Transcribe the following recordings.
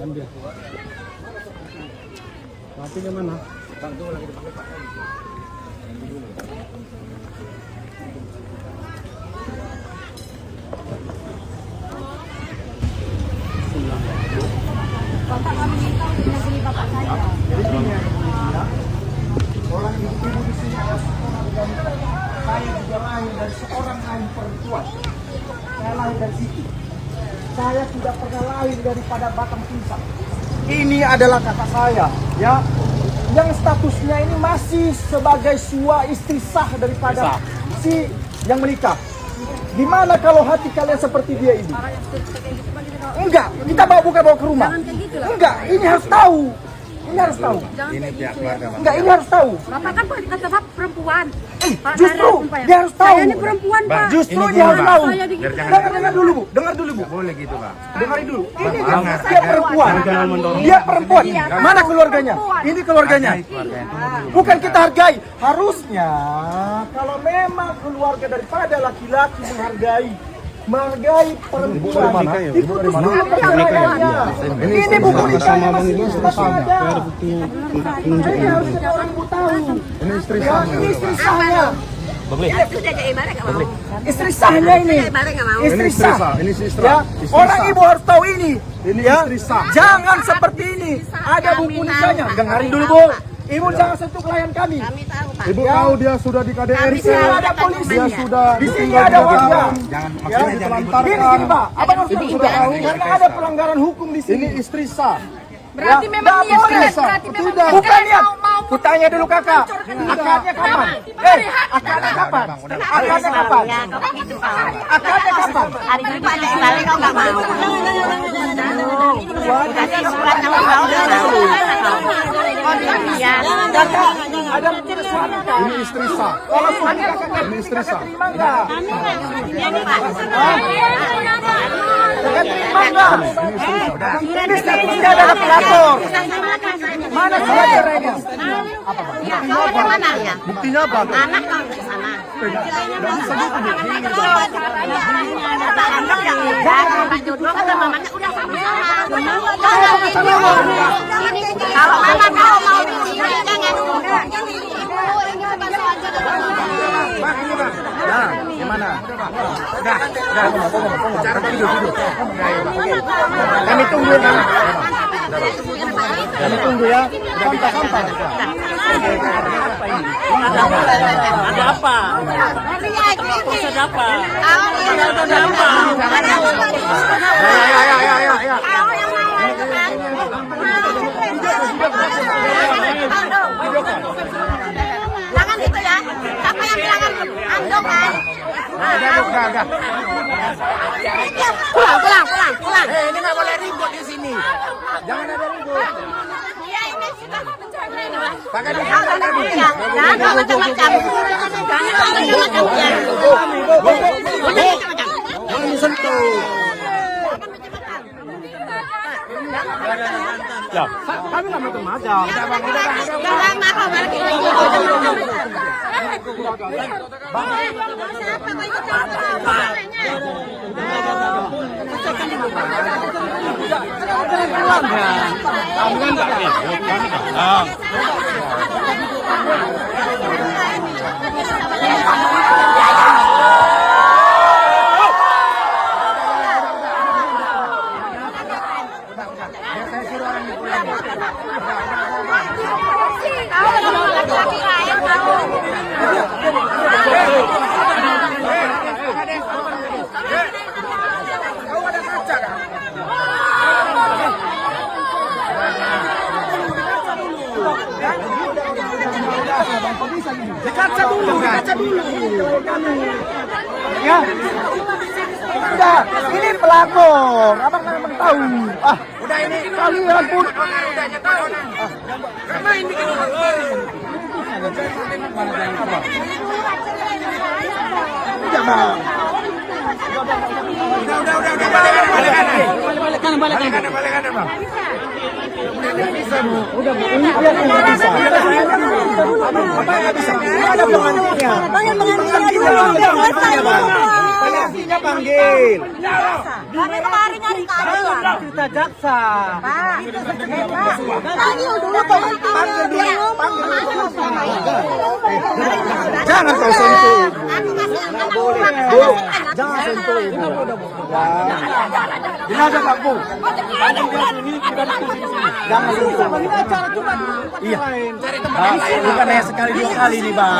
Ambil. Mati ke mana? Bapak kami minta untuk menghubungi bapak saya. Orang ibu di sini saya juga lahir dari seorang anak perempuan. Saya lahir dari situ. Saya tidak pernah lahir daripada batang pisang. Ini adalah kakak saya, ya, yang statusnya ini masih sebagai istri sah daripada si yang menikah. Gimana kalau hati kalian seperti dia ini? Enggak, kita bawa ke rumah. Enggak, ini harus tahu. Ini harus tahu. Ini pihak keluarga, Pak. Enggak, ini harus tahu. Bapak kan kata Bapak perempuan. Justru dia harus tahu. Saya ini perempuan, Pak. Justru Ini dia harus gini, tahu. Pak. Dengar dulu, Bu. Dengar dulu, Bu. Boleh gitu, Pak. Dengarin dulu. Ini Bapak, dia perempuan. Dia perempuan. Mana keluarganya? Ini keluarganya. Keluarga, tunggu dulu. Bukan kita hargai. Harusnya kalau memang keluarga daripada laki-laki menghargai perempuan. Ikut dulu keluarganya. Ini buku nikahnya masih ada. Ini harusnya orang tahu. Ini istri sahnya. Ini istri sahnya. Istri sahnya ini. Istri sah. Ini istri. Ya, orang ibu harus tahu ini. Ini ya. Jangan seperti ini. Ada buku nikahnya. Dengarin dulu, Bu. Ibu jangan sentuh klien kami. Ibu tahu dia sudah di KDRT. Di sini ada polisi. Dia sudah Di sini ada warga. Jangan Ya, maksudnya jangan ribut. Gini Pak, abang harus tahu karena ada pelanggaran hukum di sini. Ini istri sah. Berarti Ya, memang nggak boleh. berarti memang Tidak. Bukan niat. Kutanya dulu kakak. Akadnya kapan? Akadnya kapan? Akadnya kapan? Akadnya kapan? Hari ini Pak ada sekali kau nggak mau. Kasih surat kalau kau udah tahu. Ya. Kakak, ada surat kakak. Ini istri sah. Kalau suami kakak Ini istri sah. terima nggak? Ini Pak. Kakak terima nggak? Ini statusnya adalah pelapor. Mana surat cerainya? Ya, kau yang mana ya? Buktinya apa? Anak kau di sana. Anak yang Pak Jodoh kata mamanya udah sama-sama. Kalau mama kau mau di sini jangan. Pak, ini, Pak. Nah, gimana? Udah. Cara video. Kami tunggu ya. Kami tunggu ya. Sampah. Ada apa? Ada apa? Ada apa? Ya. Jangan gitu ya. Siapa yang bilang ando kan? Udah. Pulang. Ini nggak boleh ribut di sini. Jangan ada ribut. Ya ini sudah Pakai di jangan macam-macam. Jangan disentuh. Ya, kami nggak macam-macam. Jangan marah lagi. Kamu kan nggak ribut, kami datang. Dikaca dulu. Ya. Udah, ini pelakor. Abang memang tahu. Udah ini Kalian pun udah nyetor. Main bikin jangan. Udah. Balik kanan, Bang. Udah, ini dia yang nggak bisa. Apa yang nggak bisa? Ada pengantinnya. Pengantinnya. Buktinya panggil. Kami kemarin hari keadilan. Cerita jaksa. Pak, panggil dulu Panggil dia. Jangan kau sentuh. Nggak boleh. Bu, jangan sentuh ibu. Ini ada Pak Bu. Jangan sentuh. Ini acara cuma iya. Bukan hanya sekali dua kali nih Bang.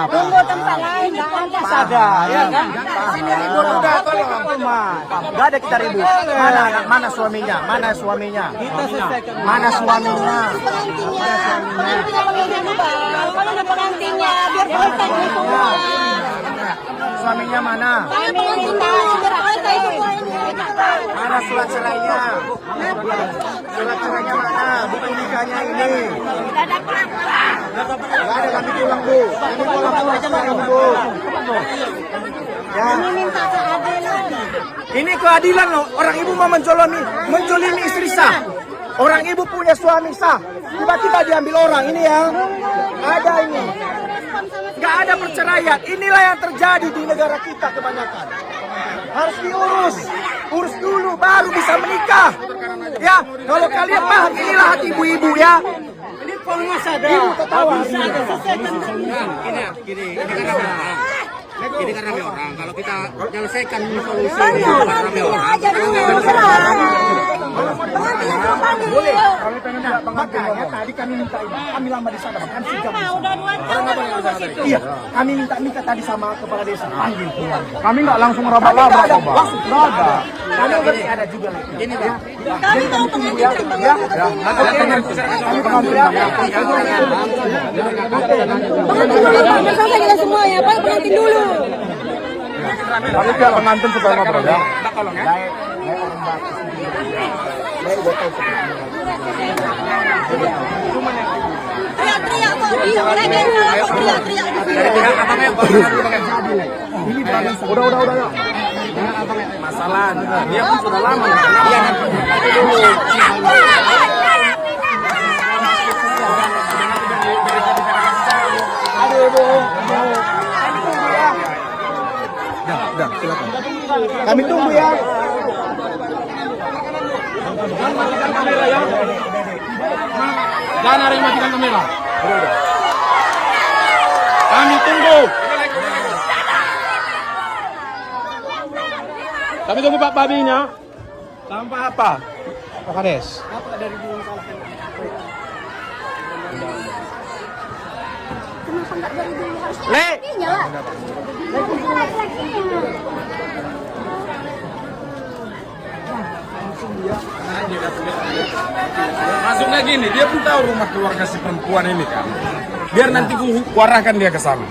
Tunggu tempat lain, nggak ada. Ada, ya kan? Udah, tolong. Gak ada kita ribut. Mana suaminya? Mana suaminya? Kita selesaikan. Mana suaminya? Kalau ada pengantinnya, biar selesai semua. Suaminya mana? Mana surat cerainya? Surat cerainya mana? Bukan nikahnya ini. Gak ada, kami pulang Bu. Kami pulang Bu. Ya. Ini minta keadilan. Ini keadilan loh. Orang ibu mau menjolimi istri sah. Orang ibu punya suami sah. Tiba-tiba diambil orang ini ya. Ada ini. Gak ada perceraian. Inilah yang terjadi di negara kita kebanyakan. Harus diurus. Urus dulu baru bisa menikah. Ya, kalau kalian paham inilah hati ibu-ibu ya. Ini penguasa ada. Ibu ketawa. Ini kan rame orang. Kalau kita menyelesaikan solusi Rame aja dulu. Boleh. Kami pengen minta makanya tadi kami minta ini. Kami lama di sana bahkan 3 jam. Udah 2 jam. Iya, kami minta tadi sama kepala desa panggil pulang. kami nggak langsung rabak-rabak kok Bang. Langsung ada. Kami berarti ada juga lagi. Ini Bang. Kami mau pengantin Ya. Kami pengantin ya. selesai kita semua ya, Pak. Pengantin dulu. Kami pihak pengantin supaya ngobrol ya. Teriak-teriak kok. Teriak-teriak di sini. Ini bagian udah ya. Masalah dia pun sudah lama. Aduh, Bu. Udah, silakan. Kami tunggu ya. Jangan ada yang matikan kamera. Kami tunggu. Kami tunggu Pak Babinya. Tanpa apa? Pak Kades. Kenapa nggak dari dulu? Harusnya Le. lakinya lah. Lakinya. Maksudnya gini, dia pun tahu rumah keluarga si perempuan ini kan. Biar nanti kuarahkan dia ke sana.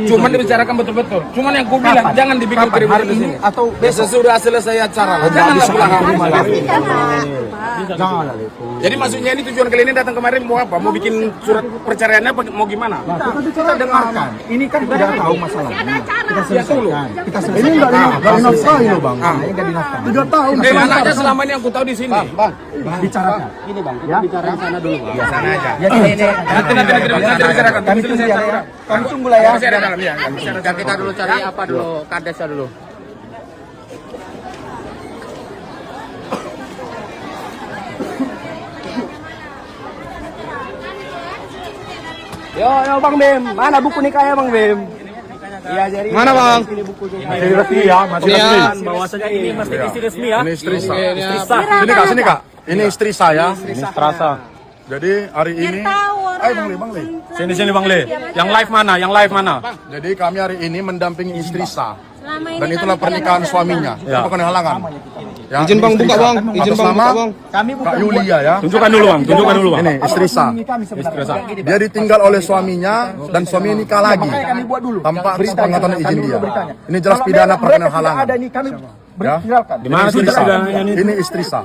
Cuman dibicarakan betul-betul. Cuman yang ku bilang jangan dibikin keributan di sini. Atau Besok sudah selesai acara. Janganlah pulang ke rumah lagi. jangan lah. Jadi maksudnya ini tujuan kali ini datang kemarin mau apa? Mau bikin surat perceraiannya apa? Mau gimana? Kita dengarkan. Ini kan udah tahu masalahnya. Kita selesaikan. Kita selesaikan. Ini nggak dinafkahi loh Bang. Ini nggak dinafkahi. Udah tahu. Mana aja selama ini yang ku tahu di sini. Bicarakan. Ini Bang, kita bicara di sana dulu Bang. Ya sana aja. Ya ini. Nanti bicarakan. Kami tunggu ya. Kami tunggu lah ya. Masih ada dalam ya. Dan kita dulu cari apa dulu, kadesnya dulu. Yo Bang Bim, mana buku nikahnya Bang Bim? Iya jadi. Mana Bang? Ini bukunya. Ini resmi ya, masih resmi. Bahwasanya ini mesti istri resmi ya. Ini istri sah. Istri sah. Sini Kak. Ini istri saya. Ini terasa. Jadi hari ini Bang Le. Sini Bang Le. Yang live mana? Yang live mana? Jadi kami hari ini mendampingi istri sah. Selama ini Dan itulah pernikahan suaminya. Itu bukan halangan. Ya, Izin Bang istri buka sah. Bang, izin Atas Bang nama buka Bang. Kami Kak bukan Yulia ya. Tunjukkan dulu Bang. Ini istri sah. Istri sah. Dia ditinggal oleh suaminya dan suaminya nikah lagi Makanya kami buat dulu. tanpa Beritanya. sepengetahuan izin Kami dulu dia. beritanya. Ini jelas Kalau pidana mereka perkenan tidak halangan. ada nih kami Ya. viralkan. Di mana Istri sudah sah. pidananya ini? Ini istri sah.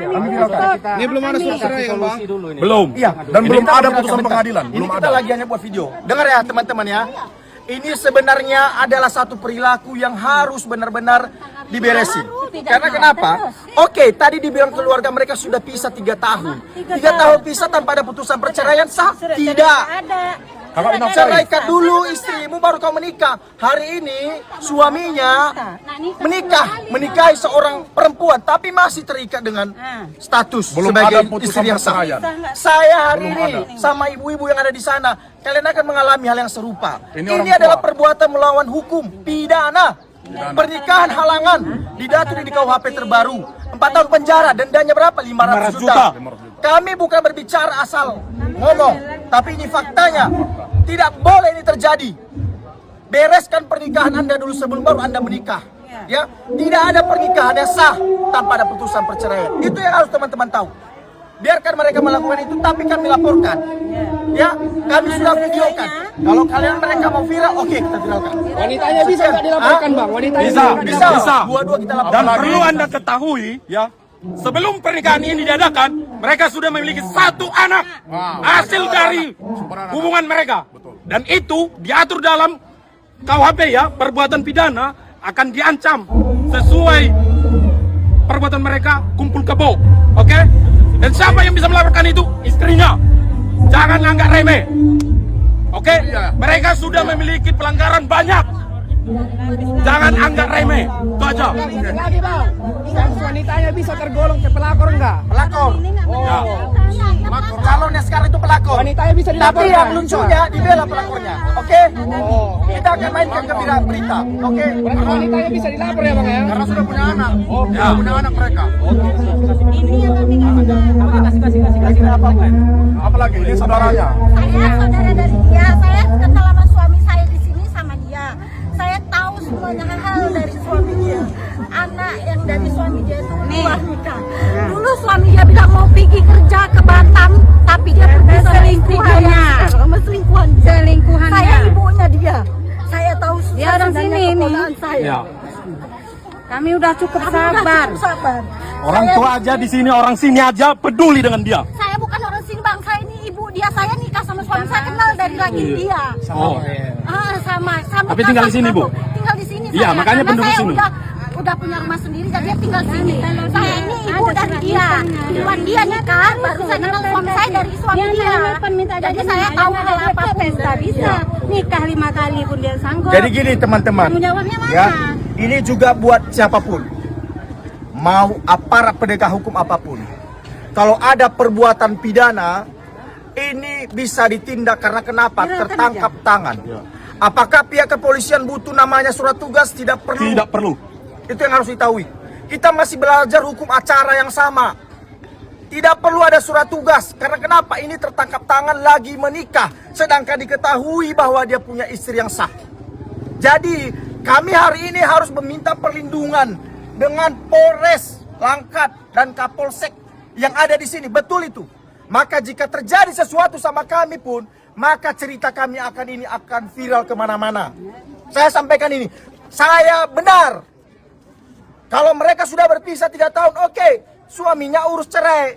Kami viralkan. Ini belum ada surat cerai kan Bang? Belum. Iya. Dan belum Kita ada viralkan, putusan bentar. pengadilan. Ini Belum kita ada. lagi hanya buat video. Dengar ya teman-teman ya. Ini sebenarnya adalah satu perilaku yang harus benar-benar diberesin. Karena kenapa? Oke, tadi dibilang keluarga mereka sudah pisah 3 tahun. 3 tahun pisah tanpa ada putusan perceraian sah? Tidak. ada. Ceraikan dulu istrimu baru kau menikah. Hari ini suaminya menikahi seorang perempuan tapi masih terikat dengan status Belum sebagai ada putusan istri yang sah. perceraian. Saya hari ini sama ibu-ibu yang ada di sana, kalian akan mengalami hal yang serupa. Ini orang Ini adalah tua. perbuatan melawan hukum pidana. Pernikahan halangan diatur di KUHP terbaru. 4 tahun penjara, dendanya berapa? 500 juta. Kami bukan berbicara asal ngomong, tapi ini faktanya. Tidak boleh ini terjadi. Bereskan pernikahan Anda dulu sebelum baru Anda menikah. Ya, tidak ada pernikahan yang sah tanpa ada putusan perceraian. Itu yang harus teman-teman tahu. Biarkan mereka melakukan itu, tapi kami laporkan. Ya, kami sudah videokan. Kalau kalian mereka mau viral, oke, kita viralkan. Wanitanya bisa nggak dilaporkan, Bang? Wanitanya Bisa. Bisa. Dua-dua kita laporkan. Dan perlu Anda ketahui, ya, sebelum pernikahan ini diadakan, mereka sudah memiliki 1 anak hasil dari hubungan mereka. Dan itu diatur dalam KUHP ya, perbuatan pidana akan diancam sesuai perbuatan mereka kumpul kebo. Oke? Dan siapa yang bisa melakukan itu? Istrinya. Jangan anggap remeh. Oke? Mereka sudah memiliki pelanggaran banyak. Jangan anggap remeh. Itu aja. lagi, Bang. Status wanitanya bisa tergolong ke pelakor enggak? Pelakor. Ya. Calonnya sekarang itu pelakor. Wanitanya bisa Tapi dilaporkan. yang lucunya dibela pelakornya. Oke? Kita akan mainkan ke berita. Oke? Berarti wanitanya bisa dilapor ya, Bang ya? Karena sudah punya anak. Ya. Punya anak mereka. Ini yang kami kasih. Apalagi ini saudaranya. Saya saudara dari dia. Saya kenal sama suami saya di sini sama dia. Saya tahu semuanya hal dari suami dia. Anak yang dari suami dia itu luar nikah. Dulu suami dia bilang mau pergi kerja ke Batam, tapi dia pergi sama selingkuhan. Saya ibunya dia. Saya tahu Dia orang sini ini. saya. Ya. Kami udah cukup Kami udah sabar. cukup sabar. Orang Saya- tua aja di sini, orang sini aja peduli dengan dia. Saya bukan orang sini, Bang. Saya ini ibu dia. Saya nikah sama suami saya, kenal dari lagi dia. Oh. Sama. Tapi tinggal di sini, Bu? Tinggal di sini. Iya, saya. makanya Karena penduduk saya sini. udah punya rumah sendiri, jadi dia tinggal di sini. Saya ini ibu dari dia. Duluan dia nikah, baru saya kenal suami saya dari suami dia. Jadi saya tahu hal apapun. Pesta bisa. Nikah 5 kali pun dia sanggup. Jadi gini teman-teman. Tanggung jawabnya mana? Ya, ini juga buat siapapun. Mau aparat penegak hukum apapun. Kalau ada perbuatan pidana, ini bisa ditindak karena kenapa? Tertangkap tangan. Apakah pihak kepolisian butuh namanya surat tugas? Tidak perlu. Tidak perlu. Itu yang harus diketahui. Kita masih belajar hukum acara yang sama. Tidak perlu ada surat tugas. Karena kenapa? Ini tertangkap tangan lagi menikah. Sedangkan diketahui bahwa dia punya istri yang sah. Jadi kami hari ini harus meminta perlindungan dengan Polres Langkat dan Kapolsek yang ada di sini. Betul itu. Maka jika terjadi sesuatu sama kami pun, maka cerita kami akan viral kemana-mana. Saya sampaikan ini. Saya benar. Kalau mereka sudah berpisah 3 tahun, oke, suaminya urus cerai.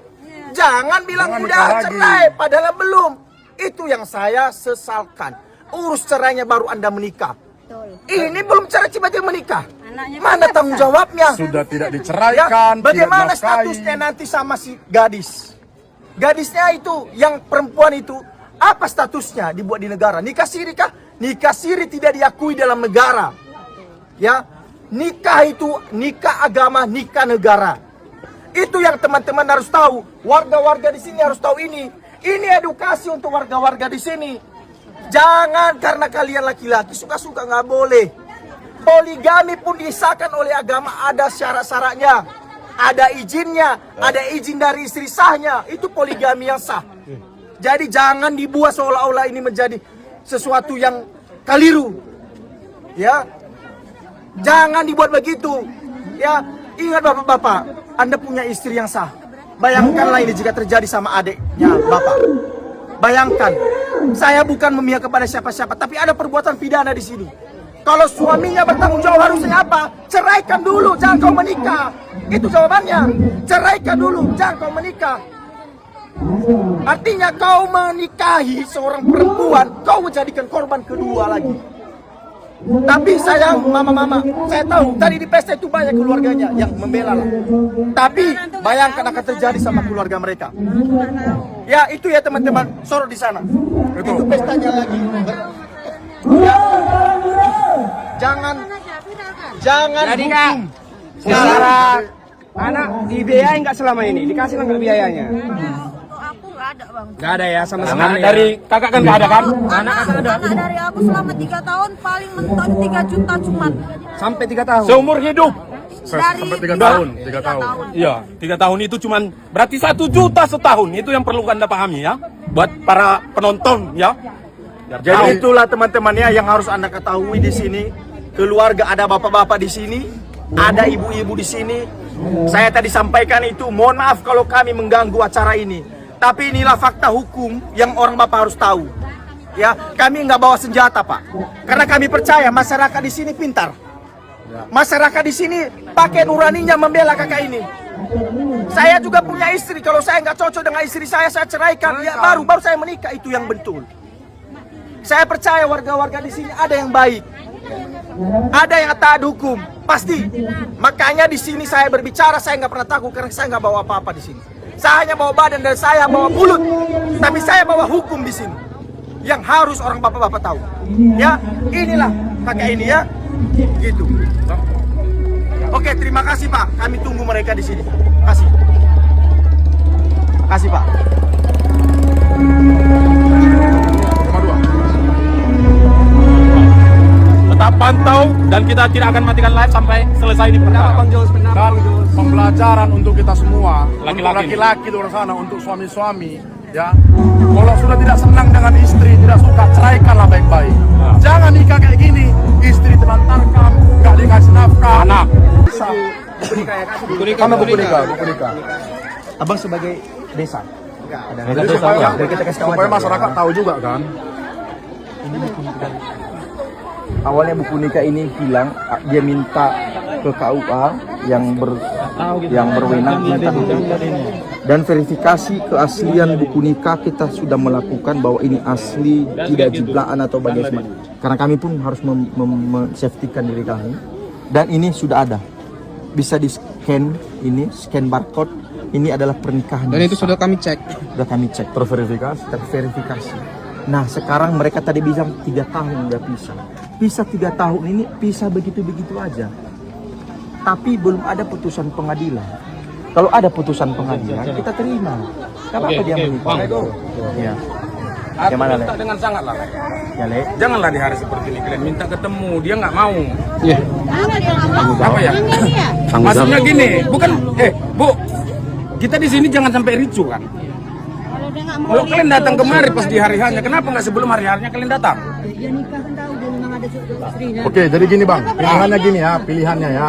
Jangan bilang Jangan udah nikah lagi. cerai, padahal belum. Itu yang saya sesalkan. Urus cerainya baru Anda menikah. Ini belum cerai tiba-tiba menikah. Mana tanggung jawabnya? Sudah tidak Ya, diceraikan. bagaimana tidak dinafkahi. statusnya nanti sama si gadis? Gadisnya itu, yang perempuan itu, apa statusnya dibuat di negara? Nikah siri kah? Nikah siri tidak diakui dalam negara. Ya, nikah itu nikah agama, nikah negara. Itu yang teman-teman harus tahu. Warga-warga di sini harus tahu ini. Ini edukasi untuk warga-warga di sini. Jangan karena kalian laki-laki suka-suka, nggak boleh. Poligami pun disahkan oleh agama, ada syarat-syaratnya, ada izinnya, ada izin dari istri sahnya. Itu poligami yang sah. Jadi jangan dibuat seolah-olah ini menjadi sesuatu yang keliru. Ya, jangan dibuat begitu. Ya, ingat bapak-bapak, Anda punya istri yang sah. Bayangkanlah ini jika terjadi sama adiknya bapak. Bayangkan, saya bukan memihak kepada siapa-siapa, tapi ada perbuatan pidana di sini. Kalau suaminya bertanggung jawab harusnya apa? Ceraikan dulu, jangan kau menikah. Itu jawabannya. Ceraikan dulu, jangan kau menikah. Artinya kau menikahi seorang perempuan, kau menjadikan korban kedua lagi. Tapi saya, mama-mama, saya tahu tadi di pesta itu banyak keluarganya yang membela lah. Tapi bayangkan akan terjadi sama keluarga mereka. Ya itu ya teman-teman, sorot di sana. Itu pestanya lagi. Jangan Jadi Kak, hukum. secara anak dibiayain nggak selama ini? Dikasih nggak biayanya? Untuk aku nggak ada bang. Nggak ada ya sama Anak sekali. dari kakak kan nggak ada kan? Anak dari aku selama 3 tahun paling mentok 3 juta cuman. Sampai 3 tahun. Seumur hidup. Dari 3 tahun. 3 tahun. Iya, 3 tahun itu cuman berarti 1 juta setahun. Itu yang perlu Anda pahami ya. Buat para penonton ya. Biar tahu. Jadi itulah teman-temannya yang harus Anda ketahui di sini. Keluarga ada bapak-bapak di sini, ada ibu-ibu di sini. Saya tadi sampaikan itu, mohon maaf kalau kami mengganggu acara ini. Tapi inilah fakta hukum yang orang bapak harus tahu. Ya, kami nggak bawa senjata pak, karena kami percaya masyarakat di sini pintar. Masyarakat di sini pakai nuraninya membela kakak ini. Saya juga punya istri, kalau saya nggak cocok dengan istri saya ceraikan. Ya baru saya menikah, itu yang betul. Saya percaya warga-warga di sini ada yang baik, ada yang taat hukum, pasti. Makanya di sini saya berbicara, saya nggak pernah takut karena saya nggak bawa apa-apa di sini. Saya hanya bawa badan dan saya bawa mulut, tapi saya bawa hukum di sini. Yang harus orang bapak-bapak tahu. Ya, inilah kakak ini ya, gitu. Oke, terima kasih Pak. Kami tunggu mereka di sini. Kasih. Kasih Pak. Tetap pantau dan kita tidak akan matikan live sampai selesai di perkara. Dan pembelajaran untuk kita semua, Laki-laki. untuk laki-laki di luar sana, untuk suami-suami, ya. Kalau sudah tidak senang dengan istri, tidak suka, ceraikanlah baik-baik. Jangan nikah kayak gini, istri telantarkan, gak dikasih nafkah. Anak. Karena buku nikah. Abang sebagai desa. Jadi supaya masyarakat tahu juga kan. Awalnya buku nikah ini hilang, dia minta ke KUA yang berwenang minta dan verifikasi keaslian buku nikah kita sudah melakukan bahwa ini asli, tidak jiblaan atau bagaimana. Karena kami pun harus safety-kan diri kami. Dan ini sudah ada, bisa di scan, ini scan barcode. Ini adalah pernikahan. Dan itu sudah kami cek. Sudah kami cek, terverifikasi. Nah sekarang mereka tadi bilang 3 tahun udah pisah 3 tahun ini pisah begitu-begitu aja. Tapi belum ada putusan pengadilan. Kalau ada putusan pengadilan kita terima. Kenapa dia menikah? Ya. Gimana Le? Minta dengan sangat lah. Ya Le. Janganlah di hari seperti ini kalian minta ketemu, dia nggak mau. Iya. Apa ya? Maksudnya gini, bukan, Bu, kita di sini jangan sampai ricu kan. Kalau kalian datang kemari pas di hari hanya, kenapa nggak sebelum hari harinya kalian datang? Oke, jadi gini Bang, pilihannya ya.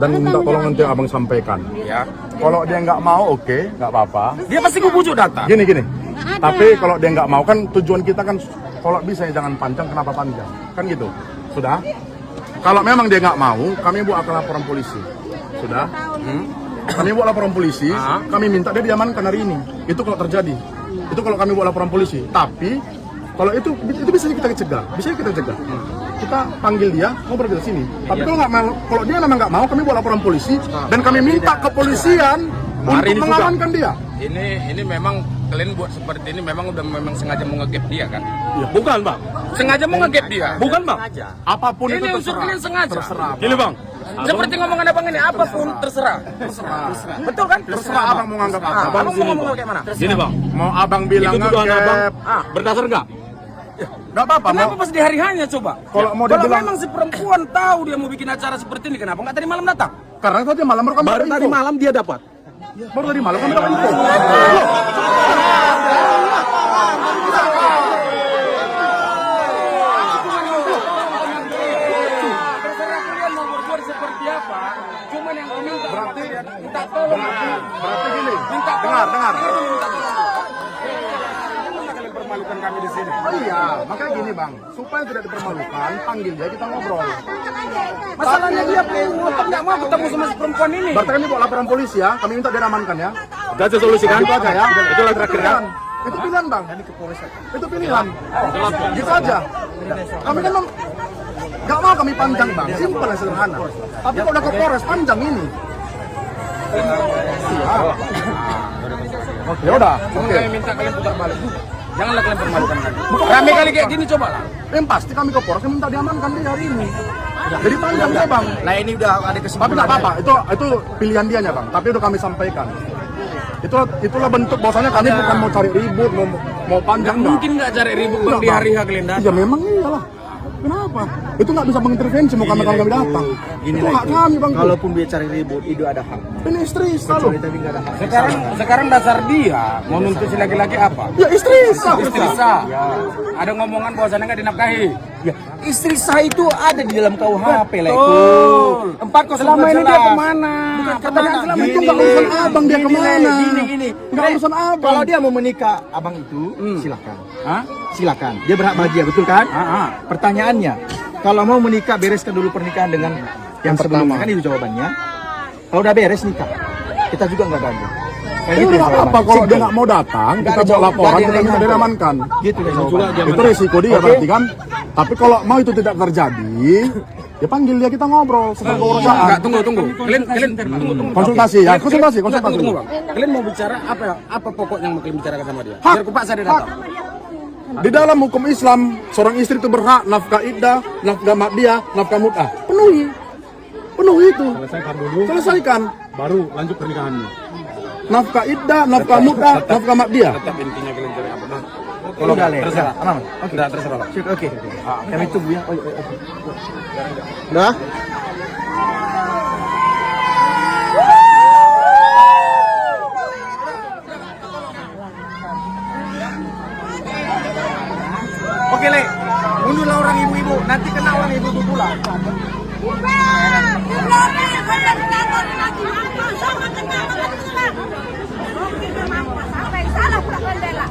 Dan minta tolong nanti abang sampaikan. Ya, Kalau dia nggak mau, oke, nggak apa-apa. dia pasti ngebujuk datang. Gini. Tapi kalau dia nggak mau, kan tujuan kita kan kalau bisa ya jangan panjang, kenapa panjang? Kan gitu. Sudah. Kalau memang dia nggak mau, kami buat laporan polisi. Sudah. Kami buat laporan polisi, kami minta dia diamankan hari ini. Itu kalau terjadi. Itu kalau kami buat laporan polisi. Tapi kalau itu bisa kita cegah. Kita panggil dia, ngobrol ke sini. Tapi kalau dia memang nggak mau, kami buat laporan polisi dan kami minta kepolisian untuk mengamankan dia. Ini memang kalian buat seperti ini memang sengaja mau nge-gap dia kan? Bukan, Bang. Sengaja mau nge-gap dia. Bukan, Bang. Apapun Ini itu unsur terserah. kalian sengaja. Terserah. Gini, Bang. Seperti ngomongan abang ini, apapun terserah. Betul kan? Terserah abang mau nganggap apa. Abang mau ngomong kayak mana? Gini, Bang. Mau abang bilang Itu tuduhan abang. ngegap, Berdasar nggak? nggak apa-apa. Kenapa pas di hari hanya coba? Kalau mau dibilang- memang si perempuan tahu dia mau bikin acara seperti ini, kenapa nggak tadi malam datang? Karena tadi malam baru kami Baru dapat tadi info. malam dia dapat. Baru tadi malam kami dapat info. Terserah kalian mau berbuat seperti apa. Cuman yang minta Berarti minta tolong. berarti gini. Minta Dengar. kalian permalukan kami di sini. Iya, makanya gini Bang, supaya tidak dipermalukan, panggil dia kita ngobrol. Masalahnya dia ngotot nggak mau ketemu sama si perempuan ini. Berarti kami buat laporan polisi ya, kami minta dia amankan ya. Udah solusi kan? Itu aja ya. Itulah terakhir kan? Itu pilihan Bang. Itu pilihan. Gitu aja. Kami kan Gak mau kami panjang bang, simpel dan sederhana. Tapi kalau udah ke Polres panjang ini. Ya udah, oke. Kami minta kalian putar balik. Janganlah kalian permalukan kami. Rame kali kayak gini coba lah. Yang pasti kami ke Polres minta diamankan dia hari ini. Jadi panjang ya bang. Nah ini udah ada Tapi kesimpulan. nggak apa-apa, itu pilihan dianya bang. Tapi udah kami sampaikan. Itulah bentuk bahwasanya kami bukan mau cari ribut, mau panjang nggak. Mungkin nggak cari ribut bang di hari H kalian datang. Ya memang iyalah. Kenapa? Itu nggak bisa mengintervensi mau kami datang. Gini Itu lah hak itu. kami bang. Kalaupun dia cari ribut, itu ada hak. Ini istri selalu. Kecuali tadi nggak ada hak. Sekarang dasar dia mau nuntut si laki-laki apa? Ya istri sah. Istri sah. Ada ngomongan bahwasannya nggak dinafkahi. Ya, istri sah itu ada di dalam KUHP lah itu. Betul. Selama ini dia kemana? Pertanyaan selama itu Gini, nggak urusan abang dia gini, kemana? Gini. Nggak urusan abang. Kalau dia mau menikah abang itu, silakan. Hah? Silakan. Dia berhak bahagia, betul kan? Ah. Pertanyaannya, kalau mau menikah bereskan dulu pernikahan dengan yang pertama. sebelumnya, kan itu jawabannya. Kalau udah beres nikah, kita juga nggak ganggu. Kayak Itu gitu nggak apa-apa kalau dia nggak mau datang, kita buat laporan, kita minta dia amankan. Gitu deh jawabannya. Itu resiko dia berarti kan. Tapi kalau mau itu tidak terjadi, ya panggil dia kita ngobrol sesuai Enggak, keurusan. tunggu. Kalian tunggu. Konsultasi ya, konsultasi. Tunggu, Bang. Kalian mau bicara apa pokok yang mau kalian bicarakan sama dia? Hak. Biar kupaksa dia datang. Di dalam hukum Islam, seorang istri itu berhak nafkah iddah, nafkah ma'diyah, nafkah mut'ah. Penuhi itu. Selesaikan. Baru lanjut pernikahanmu. Nafkah iddah, nafkah mut'ah, nafkah ma'diyah. Tetap intinya kalian cari apa? Bang? Kalau udah Le, terserah. aman. Oke, terserah. Bang. Oke. Kami tunggu ya. Udah? Oke Le, mundur orang ibu-ibu, nanti kena orang ibu-ibu pula. Sampai salah pula bendera.